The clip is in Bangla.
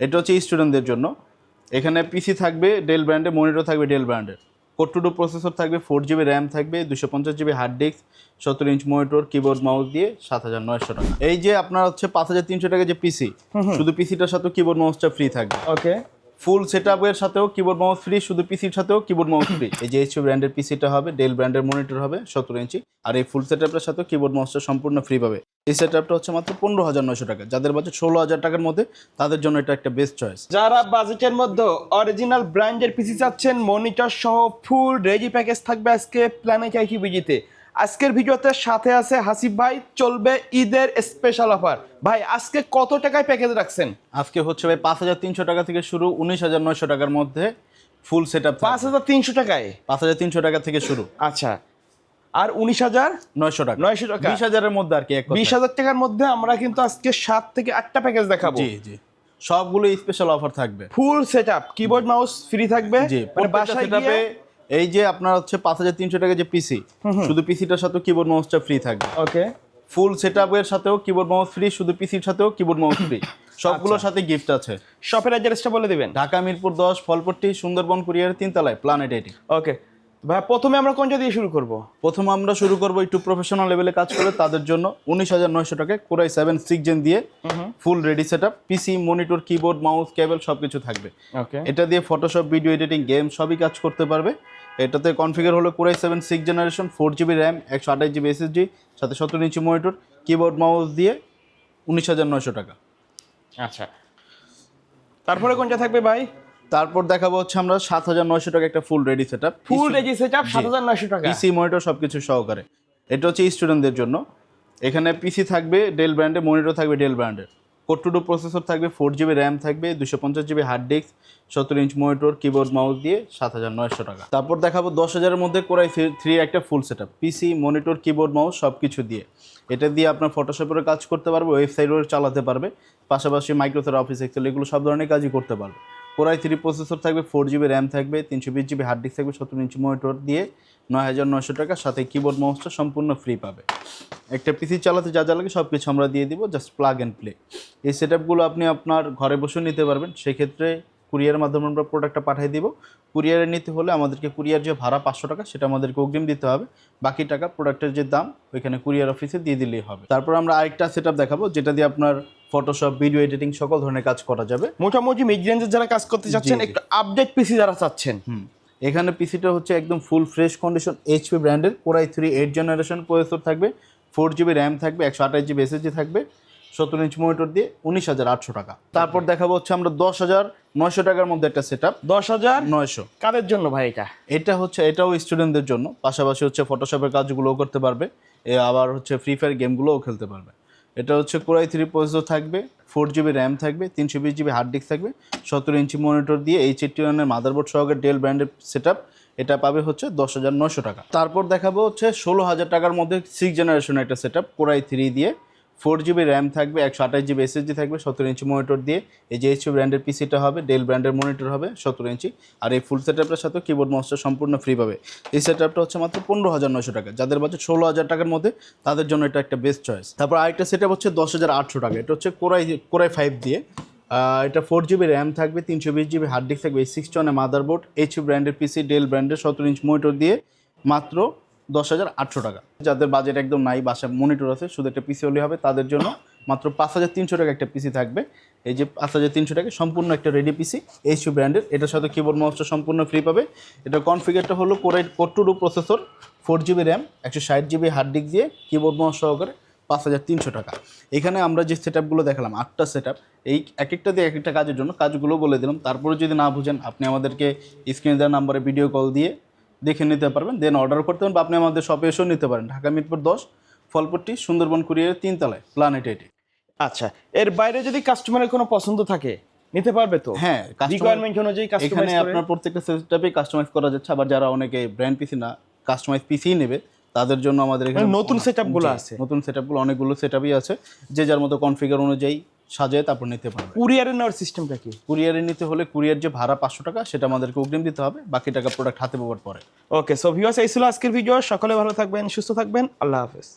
এটা হচ্ছে স্টুডেন্টদের জন্য। এখানে পিসি থাকবে ডেল ব্র্যান্ডের, মনিটর থাকবে ডেল ব্র্যান্ডের, কোর টু প্রসেসর থাকবে, 4 GB র্যাম থাকবে, 250 GB hard disk, 17 inch monitor, keyboard mouse দিয়ে 7,900 টাকা। এই যে আপনার হচ্ছে 5,300 টাকা যে পিসি, শুধু পিসিটার সাথে কিবোর্ড মাউসটা ফ্রি থাকবে। ওকে, ফুল সেটআপের সাথেও কিবোর্ড মাউস ফ্রি, শুধু পিসির সাথেও কিবোর্ড মাউস ফ্রি। এই যে এইচপি ব্র্যান্ডের পিসিটা হবে, ডেল ব্র্যান্ডের মনিটর হবে 17 ইঞ্চি, আর এই ফুল সেটআপের সাথেও কিবোর্ড মাউসটা সম্পূর্ণ ফ্রি পাবে। এই সেটআপটা হচ্ছে মাত্র 15,900 টাকা। যাদের বাজেট 16,000 টাকার মধ্যে, তাদের জন্য এটা একটা বেস্ট চয়েস। যারা বাজেটের মধ্যে অরিজিনাল ব্র্যান্ডের পিসি চাচ্ছেন, মনিটর সহ ফুল রেডি প্যাকেজ থাকবে আজকে প্ল্যানেট আইকি বিজিতে। আজকের ভিডিওতে সাথে আছে হাসিব ভাই, চলবে ঈদের স্পেশাল অফার। ভাই আজকে কত টাকায় প্যাকেজ রাখছেন? আজকে হচ্ছে ভাই 5,300 টাকা থেকে শুরু, 19,900 টাকার মধ্যে ফুল সেটআপ। 5,300 টাকায়, 5,300 টাকা থেকে শুরু। আচ্ছা, আর 19,900 টাকা, 900 টাকা, 20,000-এর মধ্যে আর কি। 20,000 টাকার মধ্যে আমরা কিন্তু আজকে 7 থেকে 8টা প্যাকেজ দেখাবো। জি জি, সবগুলো স্পেশাল অফার থাকবে। Full setup, keyboard mouse free থাকবে। জি, মানে বাসায় সেটআপে এই যে আপনার হচ্ছে 5,300 টাকা যে পিসি, শুধু পিসিটার সাথে কিবোর্ড মাউসটা ফ্রি থাকবে। ওকে, ফুল সেটআপের সাথেও কিবোর্ড মাউস ফ্রি, শুধু পিসির সাথেও কিবোর্ড মাউস ফ্রি। সবগুলোর সাথে গিফট আছে। শপের অ্যাড্রেসটা বলে দিবেন। ঢাকা মিরপুর 10, ফলপট্টি, সুন্দরবন কুরিয়ার 3 তলায়, প্ল্যানেট আইটি। ওকে ভাই, প্রথমে আমরা কোনটা দিয়ে শুরু করব? প্রথম আমরা শুরু করব একটু প্রফেশনাল লেভেলে কাজ করে তাদের জন্য 19,900 টাকায় কোরাই 7 6 জেন দিয়ে ফুল রেডি সেটআপ, পিসি, মনিটর, কিবোর্ড, মাউস, কেবল সবকিছু থাকবে। ওকে, এটা দিয়ে ফটোশপ, ভিডিও এডিটিং, গেম সবই কাজ করতে পারবে। এটাতে কনফিগার হলো core i 7 6 generation, 4 GB RAM, 128 GB SSD, সাথে 17 ইঞ্চি মনিটর, কিবোর্ড মাউস দিয়ে 19,900 টাকা। আচ্ছা, তারপরে কোনটা থাকবে ভাই? তারপর দেখাবো হচ্ছে আমরা 7,900 টাকা একটা full ready setup, full ready setup 7,900 টাকা, পিসি, মনিটর সবকিছু সহকারে। এটা হচ্ছে স্টুডেন্টদের জন্য। এখানে পিসি থাকবে ডেল ব্র্যান্ডের, মনিটর থাকবে ডেল ব্র্যান্ডের, কোর টু প্রসেসর থাকবে, 4 GB র্যাম থাকবে, 250 GB hard disk, 17 inch monitor, keyboard mouse দিয়ে 7,900 টাকা। তারপর দেখাবো 10,000-এর মধ্যে কোরাই 3 একটা ফুল সেটআপ, পিসি, মনিটর, কিবোর্ড, মাউস সবকিছু দিয়ে। এটা দিয়ে আপনার ফটোশপের কাজ করতে পারবে, ওয়েবসাইটও চালাতে পারবে, পাশাপাশি মাইক্রোসফট অফিস এক্সেল এগুলো সব ধরনের কাজই করতে পারবে। কোরাই 3 প্রসেসর থাকবে, 4 GB র্যাম থাকবে, 320 GB হার্ড ডিস্ক থাকবে, 17 ইঞ্চি মনিটর দিয়ে 9,900 টাকা, সাথে কিবোর্ড মাউসটা সম্পূর্ণ ফ্রি পাবে। একটা পিসি চালাতে যা যা লাগে সব কিছু আমরা দিয়ে দিব, জাস্ট প্লাগ অ্যান্ড প্লে। এই সেটআপগুলো আপনি আপনার ঘরে বসে নিতে পারবেন। সেক্ষেত্রে কুরিয়ারের মাধ্যমে আমরা প্রোডাক্টটা পাঠিয়ে দিব। কুরিয়ারে নিতে হলে আমাদেরকে কুরিয়ার যে ভাড়া 500 টাকা সেটা আমাদেরকে অগ্রিম দিতে হবে, বাকি টাকা প্রোডাক্টের যে দাম ওইখানে কুরিয়ার অফিসে দিয়ে দিলেই হবে। তারপর আমরা আরেকটা সেটআপ দেখাবো যেটা দিয়ে আপনার ফটোশপ, ভিডিও এডিটিং সকল ধরনের কাজ করা যাবে। মোটামুটি মিড রেঞ্জের যারা কাজ করতে চাচ্ছেন, একটু আপডেট পিসি যারা চাচ্ছেন, এখানে পিসিটা হচ্ছে একদম ফুল ফ্রেশ কন্ডিশন, এইচপি ব্র্যান্ডের কোরাই 3 8 জেনারেশন প্রসেসর থাকবে, 4 GB র্যাম থাকবে, 128 GB SSD থাকবে, 17 ইঞ্চ মনিটর দিয়ে 19,800 টাকা। তারপর দেখাবো হচ্ছে আমরা 10,900 টাকার মধ্যে একটা সেটআপ। 10,900 কাদের জন্য ভাই? এটা হচ্ছে এটাও স্টুডেন্টদের জন্য, পাশাপাশি হচ্ছে ফটোশপের কাজগুলোও করতে পারবে, আবার হচ্ছে ফ্রি ফায়ার গেমগুলোও খেলতে পারবে। এটা হচ্ছে কোরাই 3 প্রসেসর থাকবে, 4 GB র্যাম থাকবে, 320 GB হার্ড ডিস্ক থাকবে, 17 ইঞ্চি মনিটর দিয়ে H81 এর মাদারবোর্ড সহকারে ডেল ব্র্যান্ডের সেটআপ। এটা পাবে হচ্ছে 10,900 টাকা। তারপর দেখাবো হচ্ছে 16,000 টাকার মধ্যে 6 জেনারেশনের একটা সেটআপ, কোরাই 3 দিয়ে 4 GB র্যাম থাকবে, 128 GB SSD থাকবে, 17 ইঞ্চি মনিটর দিয়ে। এই যে এইচপি ব্র্যান্ডের পিসিটা হবে, ডেল ব্র্যান্ডের মনিটর হবে 17 ইঞ্চি, আর এই ফুল সেটআপের সাথে কিবোর্ড মাউসটা সম্পূর্ণ ফ্রি পাবে। এই সেটআপটা হচ্ছে মাত্র 15,900 টাকা। যাদের বাজেট 16,000 টাকার মধ্যে, তাদের জন্য এটা একটা বেস্ট চয়েস। তারপর আরেকটা সেটআপ হচ্ছে 10,800 টাকা। এটা হচ্ছে কোরাই 5 দিয়ে, এটা 4 GB র্যাম থাকবে, 320 GB হার্ড ডিস্ক থাকবে, 61 মাদারবোর্ড, এইচপি ব্র্যান্ডের পিসি, ডেল ব্র্যান্ডের 17 ইঞ্চ মনিটর দিয়ে মাত্র 10,800 টাকা। যাদের বাজেট একদম নাই, বাসায় মনিটর আছে, শুধু একটা পিসি হলে হবে, তাদের জন্য মাত্র 5,300 টাকা একটা পিসি থাকবে। এই যে 5,300 টাকা সম্পূর্ণ একটা রেডি পিসি, এইচপি ব্র্যান্ডের। এটার সাথে কিবোর্ড মাউসটা সম্পূর্ণ ফ্রি পাবে। এটা কনফিগারটা হলো core two processor, 4 GB RAM, 160 GB hard disk দিয়ে কিবোর্ড মাউস সহকারে 5,300 টাকা। এখানে আমরা যে সেটআপগুলো দেখালাম 8টা সেটআপ, এই এক একটা দিয়ে এক একটা কাজের জন্য কাজগুলো বলে দিলাম। তারপরে যদি না বুঝেন, আপনি আমাদেরকে স্ক্রিনে দেওয়া নাম্বারে ভিডিও কল দিয়ে দেখে নিতে পারবেন, দেন অর্ডার করতে পারেন, বা আপনি আমাদের শপে এসেও নিতে পারেন। ঢাকা মিরপুর 10, ফলপট্টি, সুন্দরবন কুরিয়ারের 3 তলায়, প্ল্যানেট আইটি। আচ্ছা, এর বাইরে যদি কাস্টমারের কোনো পছন্দ থাকে নিতে পারবে তো? হ্যাঁ, রিকোয়ারমেন্ট অনুযায়ী কাস্টমাইজ এখানে আপনার প্রত্যেকটা সেটআপে কাস্টমাইজ করা যাচ্ছে। আবার যারা অনেকে ব্র্যান্ড পিসি না, কাস্টমাইজ পিসি নেবে, তাদের জন্য আমাদের এখানে নতুন সেটআপগুলো আছে। নতুন সেটআপগুলো অনেকগুলো সেটআপই আছে, যে যার মতো কনফিগার অনুযায়ী সাজায় তারপর নিতে পারবে। কুরিয়ারে নেওয়ার সিস্টেমটা কি? কুরিয়ারে নিতে হলে কুরিয়ার যে ভাড়া 500 টাকা সেটা আমাদেরকে অগ্রিম দিতে হবে, বাকি টাকা প্রোডাক্ট হাতে পাওয়ার পরে। ওকে, সো ভিউয়ার্স, এই ছিল আজকের ভিডিও। সকলে ভালো থাকবেন, সুস্থ থাকবেন, আল্লাহ হাফেজ।